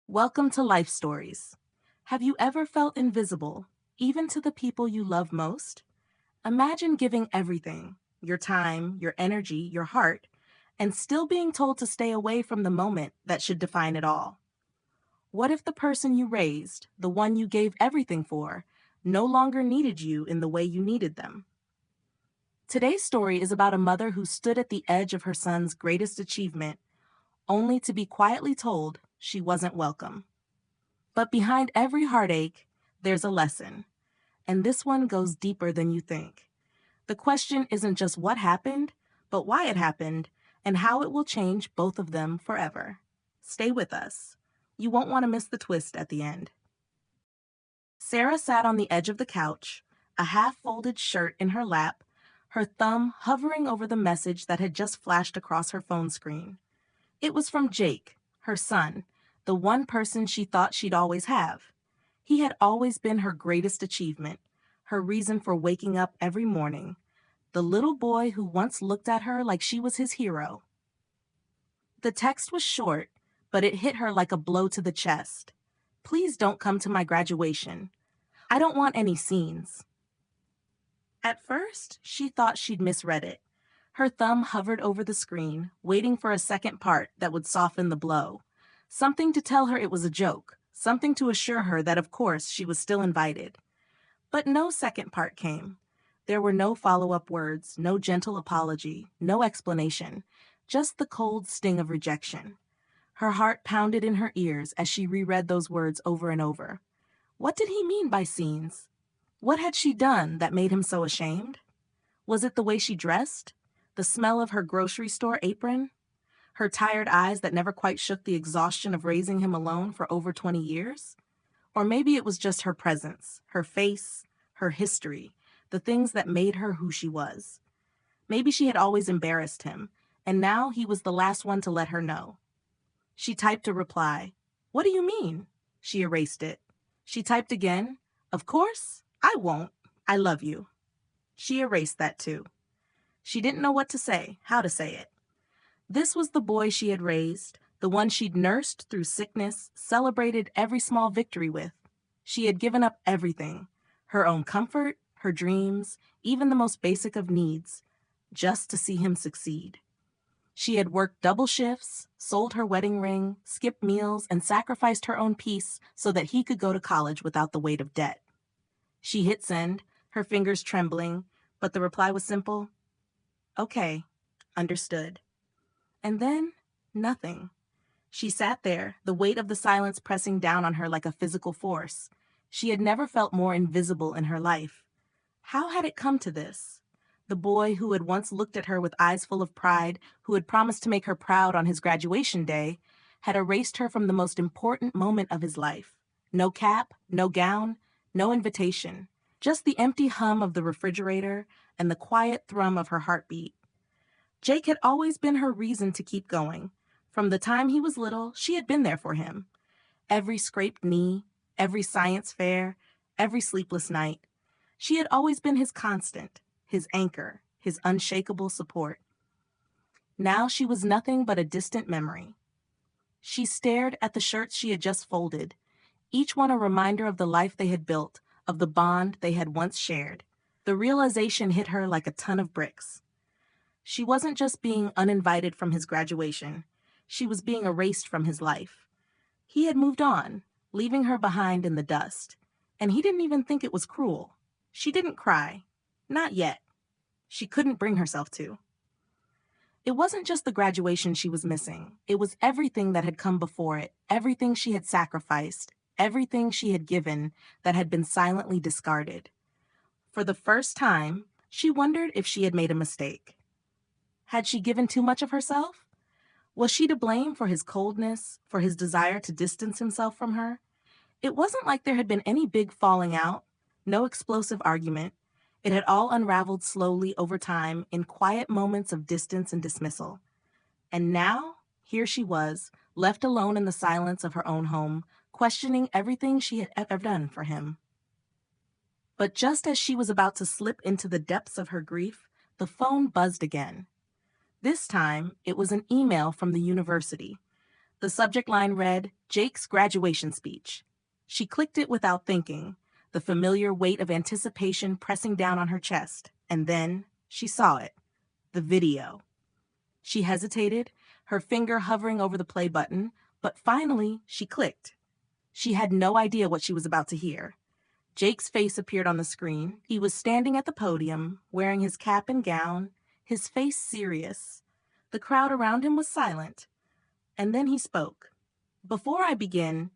Welcome to Life Stories. Have you ever felt invisible, even to the people you love most? Imagine giving everything your time, your energy, your heart and still being told to stay away from the moment that should define it all. What if the person you raised, the one you gave everything for, no longer needed you in the way you needed them? Today's story is about a mother who stood at the edge of her son's greatest achievement, only to be quietly told she wasn't welcome. But behind every heartache, there's a lesson, and this one goes deeper than you think. The question isn't just what happened, but why it happened and how it will change both of them forever. Stay with us. You won't want to miss the twist at the end. Sarah sat on the edge of the couch, a half-folded shirt in her lap, her thumb hovering over the message that had just flashed across her phone screen. It was from Jake, her son, the one person she thought she'd always have. He had always been her greatest achievement, her reason for waking up every morning, the little boy who once looked at her like she was his hero. The text was short, but it hit her like a blow to the chest. Please don't come to my graduation. I don't want any scenes. At first, she thought she'd misread it. Her thumb hovered over the screen, waiting for a second part that would soften the blow. Something to tell her it was a joke, something to assure her that of course she was still invited. But no second part came. There were no follow-up words, no gentle apology, no explanation, just the cold sting of rejection. Her heart pounded in her ears as she reread those words over and over. What did he mean by scenes? What had she done that made him so ashamed? Was it the way she dressed? The smell of her grocery store apron? Her tired eyes that never quite shook the exhaustion of raising him alone for over 20 years? Or maybe it was just her presence, her face, her history, the things that made her who she was. Maybe she had always embarrassed him, and now he was the last one to let her know. She typed a reply. What do you mean? She erased it. She typed again. Of course, I won't. I love you. She erased that too. She didn't know what to say, how to say it. This was the boy she had raised, the one she'd nursed through sickness, celebrated every small victory with. She had given up everything, her own comfort, her dreams, even the most basic of needs, just to see him succeed. She had worked double shifts, sold her wedding ring, skipped meals, and sacrificed her own peace so that he could go to college without the weight of debt. She hit send, her fingers trembling, but the reply was simple. Okay, understood. And then, nothing. She sat there, the weight of the silence pressing down on her like a physical force. She had never felt more invisible in her life. How had it come to this? The boy who had once looked at her with eyes full of pride, who had promised to make her proud on his graduation day, had erased her from the most important moment of his life. No cap, no gown, no invitation. Just the empty hum of the refrigerator and the quiet thrum of her heartbeat. Jake had always been her reason to keep going. From the time he was little, she had been there for him. Every scraped knee, every science fair, every sleepless night. She had always been his constant, his anchor, his unshakable support. Now she was nothing but a distant memory. She stared at the shirts she had just folded, each one a reminder of the life they had built, of the bond they had once shared. The realization hit her like a ton of bricks. She wasn't just being uninvited from his graduation. She was being erased from his life. He had moved on, leaving her behind in the dust. And he didn't even think it was cruel. She didn't cry. Not yet. She couldn't bring herself to. It wasn't just the graduation she was missing. It was everything that had come before it, everything she had sacrificed, everything she had given that had been silently discarded. For the first time, she wondered if she had made a mistake. Had she given too much of herself? Was she to blame for his coldness, for his desire to distance himself from her? It wasn't like there had been any big falling out, no explosive argument. It had all unraveled slowly over time in quiet moments of distance and dismissal. And now, here she was, left alone in the silence of her own home, questioning everything she had ever done for him. But just as she was about to slip into the depths of her grief, the phone buzzed again. This time, it was an email from the university. The subject line read, Jake's graduation speech. She clicked it without thinking, the familiar weight of anticipation pressing down on her chest, and then she saw it, the video. She hesitated, her finger hovering over the play button, but finally she clicked. She had no idea what she was about to hear. Jake's face appeared on the screen. He was standing at the podium, wearing his cap and gown, his face serious. The crowd around him was silent. And then he spoke. Before I begin,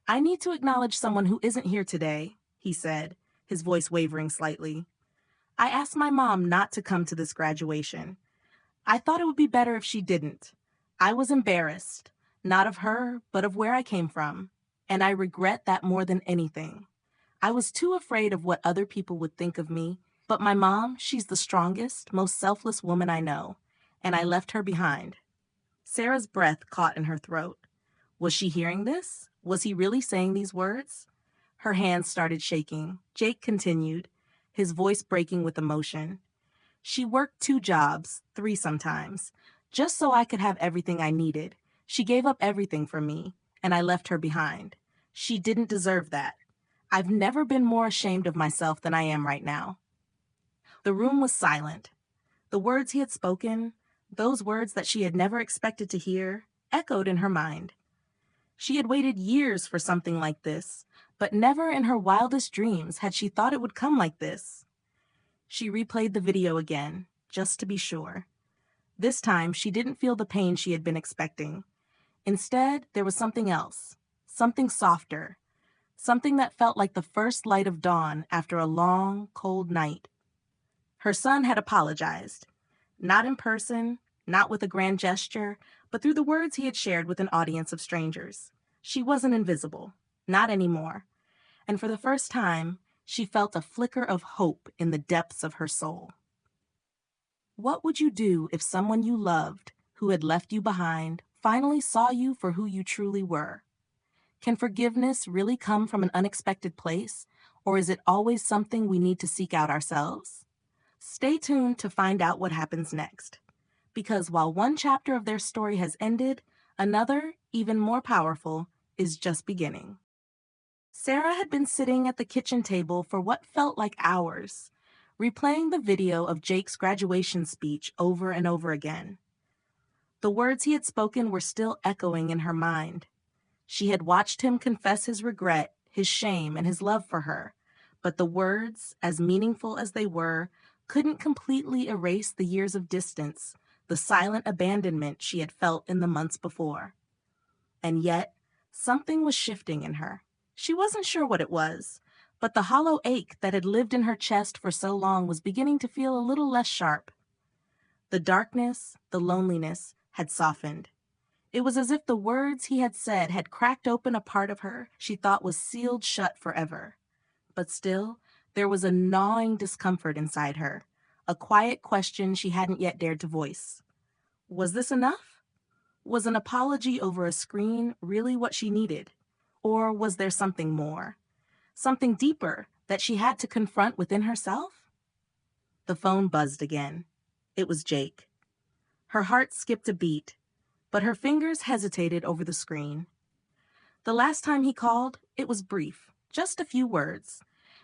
I need to acknowledge someone who isn't here today, he said, his voice wavering slightly. I asked my mom not to come to this graduation. I thought it would be better if she didn't. I was embarrassed, not of her, but of where I came from, and I regret that more than anything. I was too afraid of what other people would think of me, but my mom, she's the strongest, most selfless woman I know, and I left her behind. Sarah's breath caught in her throat. Was she hearing this? Was he really saying these words? Her hands started shaking. Jake continued, his voice breaking with emotion. She worked 2 jobs, 3 sometimes, just so I could have everything I needed. She gave up everything for me, and I left her behind. She didn't deserve that. I've never been more ashamed of myself than I am right now. The room was silent. The words he had spoken, those words that she had never expected to hear, echoed in her mind. She had waited years for something like this, but never in her wildest dreams had she thought it would come like this. She replayed the video again, just to be sure. This time, she didn't feel the pain she had been expecting. Instead, there was something else, something softer, something that felt like the first light of dawn after a long, cold night. Her son had apologized, not in person, not with a grand gesture, but through the words he had shared with an audience of strangers. She wasn't invisible, not anymore. And for the first time, she felt a flicker of hope in the depths of her soul. What would you do if someone you loved, who had left you behind, finally saw you for who you truly were? Can forgiveness really come from an unexpected place, or is it always something we need to seek out ourselves? Stay tuned to find out what happens next. Because while one chapter of their story has ended, another, even more powerful, is just beginning. Sarah had been sitting at the kitchen table for what felt like hours, replaying the video of Jake's graduation speech over and over again. The words he had spoken were still echoing in her mind. She had watched him confess his regret, his shame, and his love for her, but the words, as meaningful as they were, couldn't completely erase the years of distance, the silent abandonment she had felt in the months before. And yet, something was shifting in her. She wasn't sure what it was, but the hollow ache that had lived in her chest for so long was beginning to feel a little less sharp. The darkness, the loneliness, had softened. It was as if the words he had said had cracked open a part of her she thought was sealed shut forever. But still, there was a gnawing discomfort inside her, a quiet question she hadn't yet dared to voice. Was this enough? Was an apology over a screen really what she needed? Or was there something more? Something deeper that she had to confront within herself? The phone buzzed again. It was Jake. Her heart skipped a beat, but her fingers hesitated over the screen. The last time he called, it was brief, just a few words,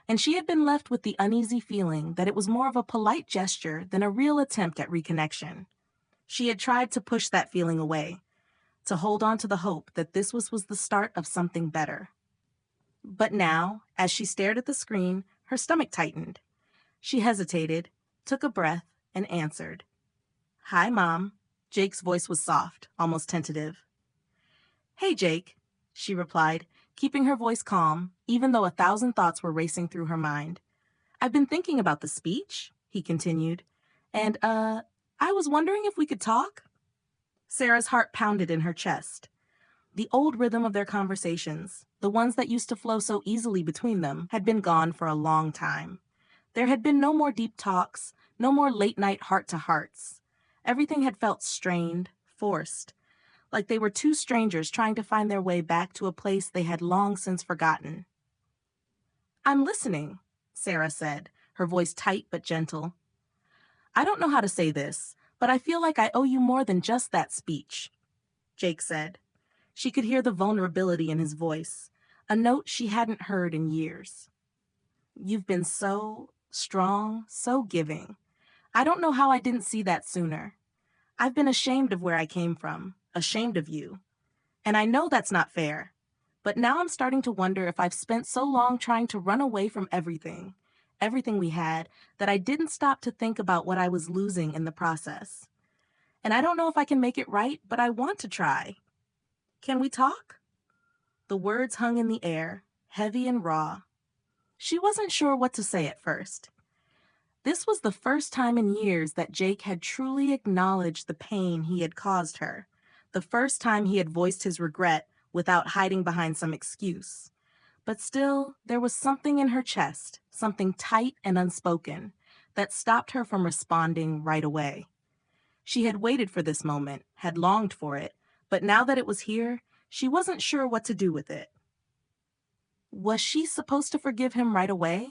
and she had been left with the uneasy feeling that it was more of a polite gesture than a real attempt at reconnection. She had tried to push that feeling away, to hold on to the hope that this was the start of something better. But now, as she stared at the screen, her stomach tightened. She hesitated, took a breath, and answered. Hi, Mom. Jake's voice was soft, almost tentative. Hey, Jake, she replied, keeping her voice calm, even though 1,000 thoughts were racing through her mind. I've been thinking about the speech, he continued, and, I was wondering if we could talk? Sarah's heart pounded in her chest. The old rhythm of their conversations, the ones that used to flow so easily between them, had been gone for a long time. There had been no more deep talks, no more late-night heart-to-hearts. Everything had felt strained, forced, like they were 2 strangers trying to find their way back to a place they had long since forgotten. I'm listening, Sarah said, her voice tight but gentle. I don't know how to say this, but I feel like I owe you more than just that speech, Jake said. She could hear the vulnerability in his voice, a note she hadn't heard in years. You've been so strong, so giving. I don't know how I didn't see that sooner. I've been ashamed of where I came from, ashamed of you. And I know that's not fair. But now I'm starting to wonder if I've spent so long trying to run away from everything we had, that I didn't stop to think about what I was losing in the process. And I don't know if I can make it right, but I want to try. Can we talk? The words hung in the air, heavy and raw. She wasn't sure what to say at first. This was the first time in years that Jake had truly acknowledged the pain he had caused her, the first time he had voiced his regret without hiding behind some excuse. But still, there was something in her chest, something tight and unspoken, that stopped her from responding right away. She had waited for this moment, had longed for it, but now that it was here, she wasn't sure what to do with it. Was she supposed to forgive him right away?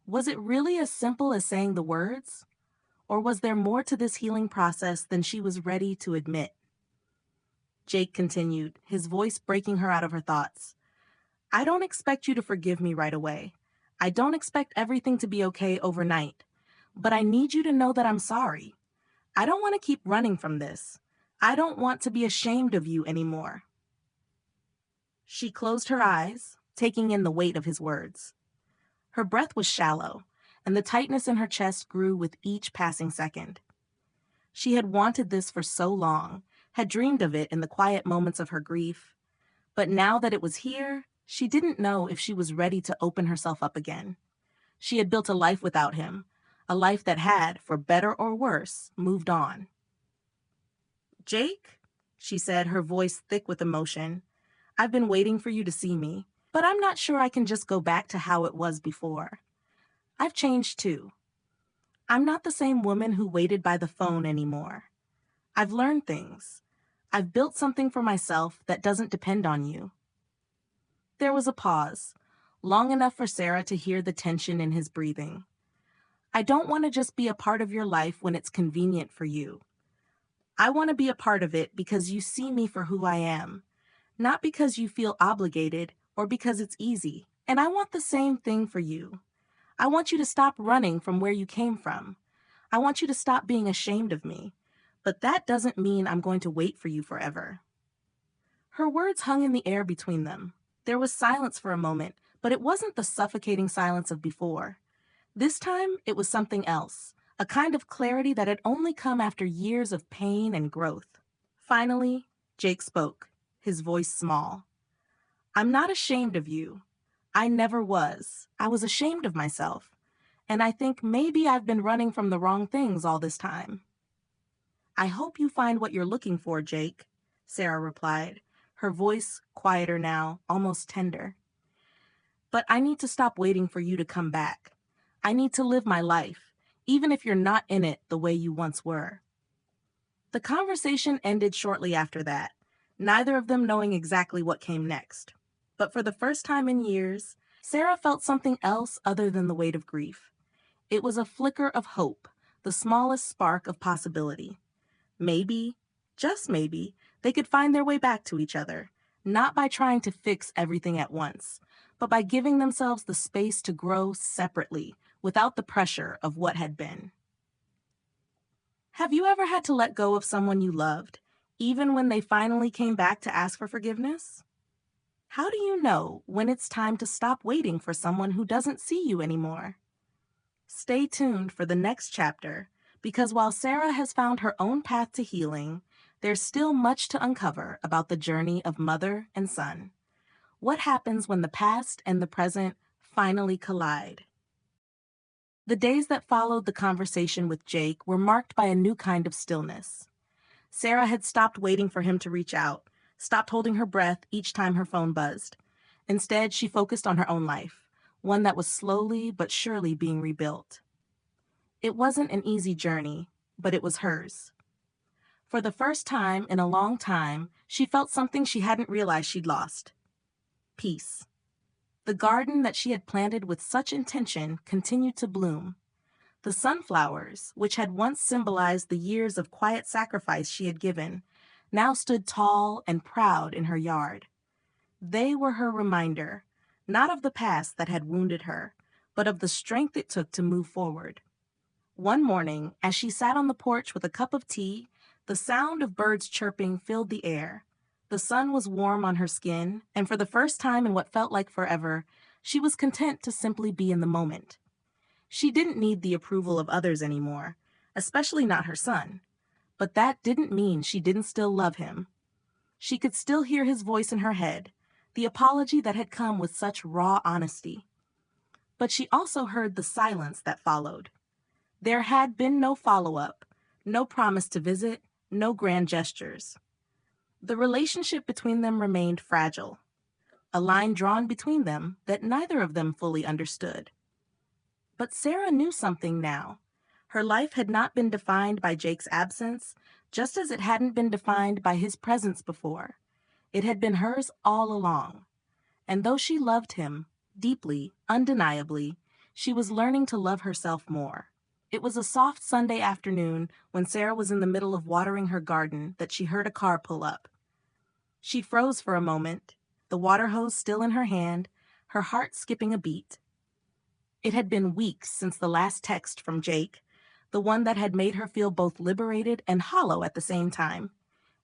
Was it really as simple as saying the words? Or was there more to this healing process than she was ready to admit? Jake continued, his voice breaking her out of her thoughts. I don't expect you to forgive me right away. I don't expect everything to be okay overnight. But I need you to know that I'm sorry. I don't want to keep running from this. I don't want to be ashamed of you anymore. She closed her eyes, taking in the weight of his words. Her breath was shallow, and the tightness in her chest grew with each passing second. She had wanted this for so long, had dreamed of it in the quiet moments of her grief. But now that it was here, she didn't know if she was ready to open herself up again. She had built a life without him, a life that had, for better or worse, moved on. Jake, she said, her voice thick with emotion, I've been waiting for you to see me, but I'm not sure I can just go back to how it was before. I've changed too. I'm not the same woman who waited by the phone anymore. I've learned things. I've built something for myself that doesn't depend on you. There was a pause, long enough for Sarah to hear the tension in his breathing. I don't want to just be a part of your life when it's convenient for you. I want to be a part of it because you see me for who I am, not because you feel obligated or because it's easy. And I want the same thing for you. I want you to stop running from where you came from. I want you to stop being ashamed of me. But that doesn't mean I'm going to wait for you forever. Her words hung in the air between them. There was silence for a moment, but it wasn't the suffocating silence of before. This time, it was something else, a kind of clarity that had only come after years of pain and growth. Finally, Jake spoke, his voice small. I'm not ashamed of you. I never was. I was ashamed of myself. And I think maybe I've been running from the wrong things all this time. I hope you find what you're looking for, Jake, Sarah replied, her voice quieter now, almost tender. But I need to stop waiting for you to come back. I need to live my life, even if you're not in it the way you once were. The conversation ended shortly after that, neither of them knowing exactly what came next. But for the first time in years, Sarah felt something else other than the weight of grief. It was a flicker of hope, the smallest spark of possibility. Maybe, just maybe, they could find their way back to each other, not by trying to fix everything at once, but by giving themselves the space to grow separately, without the pressure of what had been. Have you ever had to let go of someone you loved, even when they finally came back to ask for forgiveness? How do you know when it's time to stop waiting for someone who doesn't see you anymore? Stay tuned for the next chapter, because while Sarah has found her own path to healing, there's still much to uncover about the journey of mother and son. What happens when the past and the present finally collide? The days that followed the conversation with Jake were marked by a new kind of stillness. Sarah had stopped waiting for him to reach out, stopped holding her breath each time her phone buzzed. Instead, she focused on her own life, one that was slowly but surely being rebuilt. It wasn't an easy journey, but it was hers. For the first time in a long time, she felt something she hadn't realized she'd lost. Peace. The garden that she had planted with such intention continued to bloom. The sunflowers, which had once symbolized the years of quiet sacrifice she had given, now stood tall and proud in her yard. They were her reminder, not of the past that had wounded her, but of the strength it took to move forward. One morning, as she sat on the porch with a cup of tea, the sound of birds chirping filled the air. The sun was warm on her skin, and for the first time in what felt like forever, she was content to simply be in the moment. She didn't need the approval of others anymore, especially not her son. But that didn't mean she didn't still love him. She could still hear his voice in her head, the apology that had come with such raw honesty. But she also heard the silence that followed. There had been no follow-up, no promise to visit, no grand gestures. The relationship between them remained fragile, a line drawn between them that neither of them fully understood. But Sarah knew something now. Her life had not been defined by Jake's absence, just as it hadn't been defined by his presence before. It had been hers all along. And though she loved him, deeply, undeniably, she was learning to love herself more. It was a soft Sunday afternoon when Sarah was in the middle of watering her garden that she heard a car pull up. She froze for a moment, the water hose still in her hand, her heart skipping a beat. It had been weeks since the last text from Jake, the one that had made her feel both liberated and hollow at the same time.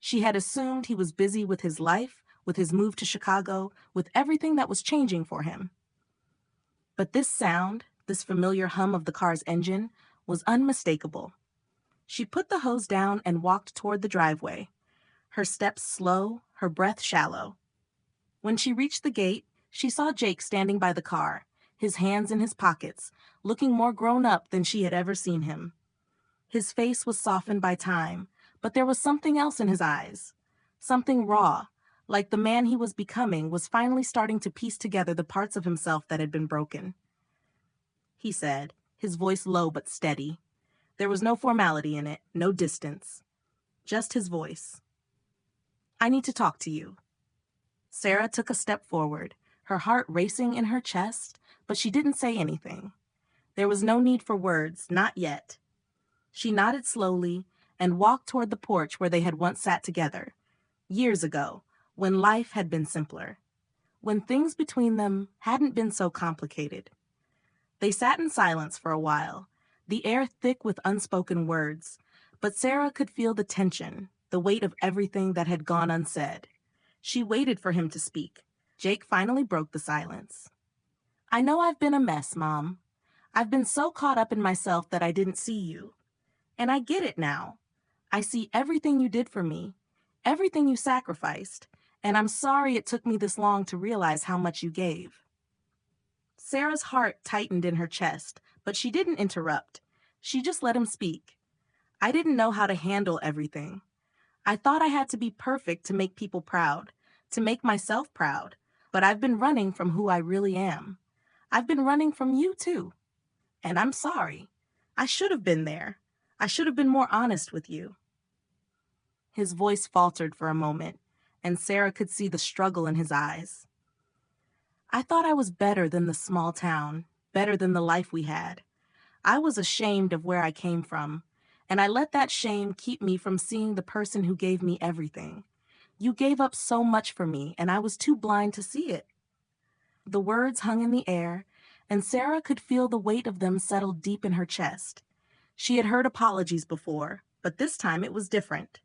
She had assumed he was busy with his life, with his move to Chicago, with everything that was changing for him. But this sound, this familiar hum of the car's engine, was unmistakable. She put the hose down and walked toward the driveway, her steps slow, her breath shallow. When she reached the gate, she saw Jake standing by the car, his hands in his pockets, looking more grown up than she had ever seen him. His face was softened by time, but there was something else in his eyes, something raw, like the man he was becoming was finally starting to piece together the parts of himself that had been broken. He said, his voice low but steady. There was no formality in it, no distance. Just his voice. "I need to talk to you." Sarah took a step forward, her heart racing in her chest, but she didn't say anything. There was no need for words, not yet. She nodded slowly and walked toward the porch where they had once sat together, years ago, when life had been simpler, when things between them hadn't been so complicated. They sat in silence for a while, the air thick with unspoken words, but Sarah could feel the tension, the weight of everything that had gone unsaid. She waited for him to speak. Jake finally broke the silence. "I know I've been a mess, Mom. I've been so caught up in myself that I didn't see you. And I get it now. I see everything you did for me, everything you sacrificed, and I'm sorry it took me this long to realize how much you gave." Sarah's heart tightened in her chest, but she didn't interrupt. She just let him speak. "I didn't know how to handle everything. I thought I had to be perfect to make people proud, to make myself proud, but I've been running from who I really am. I've been running from you too. And I'm sorry. I should have been there. I should have been more honest with you." His voice faltered for a moment, and Sarah could see the struggle in his eyes. "I thought I was better than the small town, better than the life we had. I was ashamed of where I came from, and I let that shame keep me from seeing the person who gave me everything. You gave up so much for me, and I was too blind to see it." The words hung in the air, and Sarah could feel the weight of them settle deep in her chest. She had heard apologies before, but this time it was different.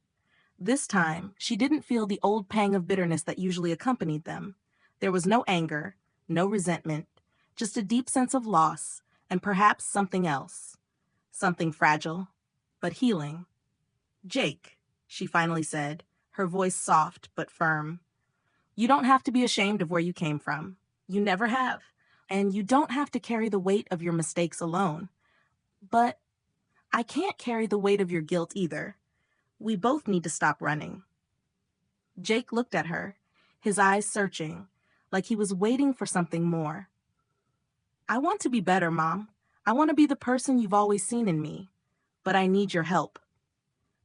This time, she didn't feel the old pang of bitterness that usually accompanied them. There was no anger, no resentment, just a deep sense of loss, and perhaps something else. Something fragile, but healing. "Jake," she finally said, her voice soft but firm. "You don't have to be ashamed of where you came from. You never have. And you don't have to carry the weight of your mistakes alone. But I can't carry the weight of your guilt either. We both need to stop running." Jake looked at her, his eyes searching, like he was waiting for something more. "I want to be better, Mom. I want to be the person you've always seen in me. But I need your help."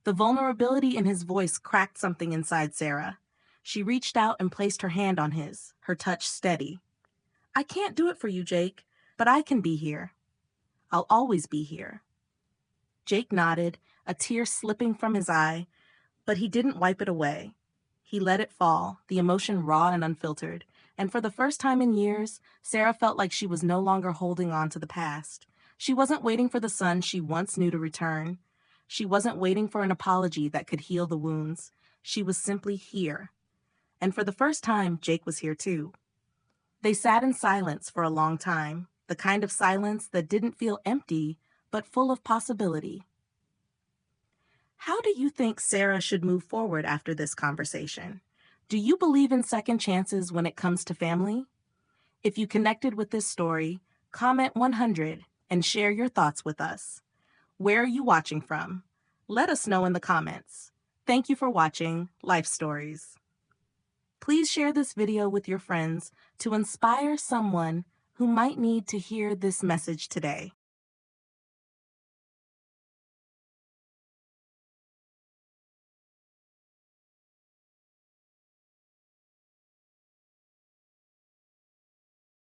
The vulnerability in his voice cracked something inside Sarah. She reached out and placed her hand on his, her touch steady. "I can't do it for you, Jake, but I can be here. I'll always be here." Jake nodded, a tear slipping from his eye, But he didn't wipe it away. He let it fall, the emotion raw and unfiltered. And for the first time in years, Sarah felt like she was no longer holding on to the past. She wasn't waiting for the son she once knew to return. She wasn't waiting for an apology that could heal the wounds. She was simply here. And for the first time, Jake was here too. They sat in silence for a long time, the kind of silence that didn't feel empty, but full of possibility. How do you think Sarah should move forward after this conversation? Do you believe in second chances when it comes to family? If you connected with this story, comment 100 and share your thoughts with us. Where are you watching from? Let us know in the comments. Thank you for watching Life Stories. Please share this video with your friends to inspire someone who might need to hear this message today.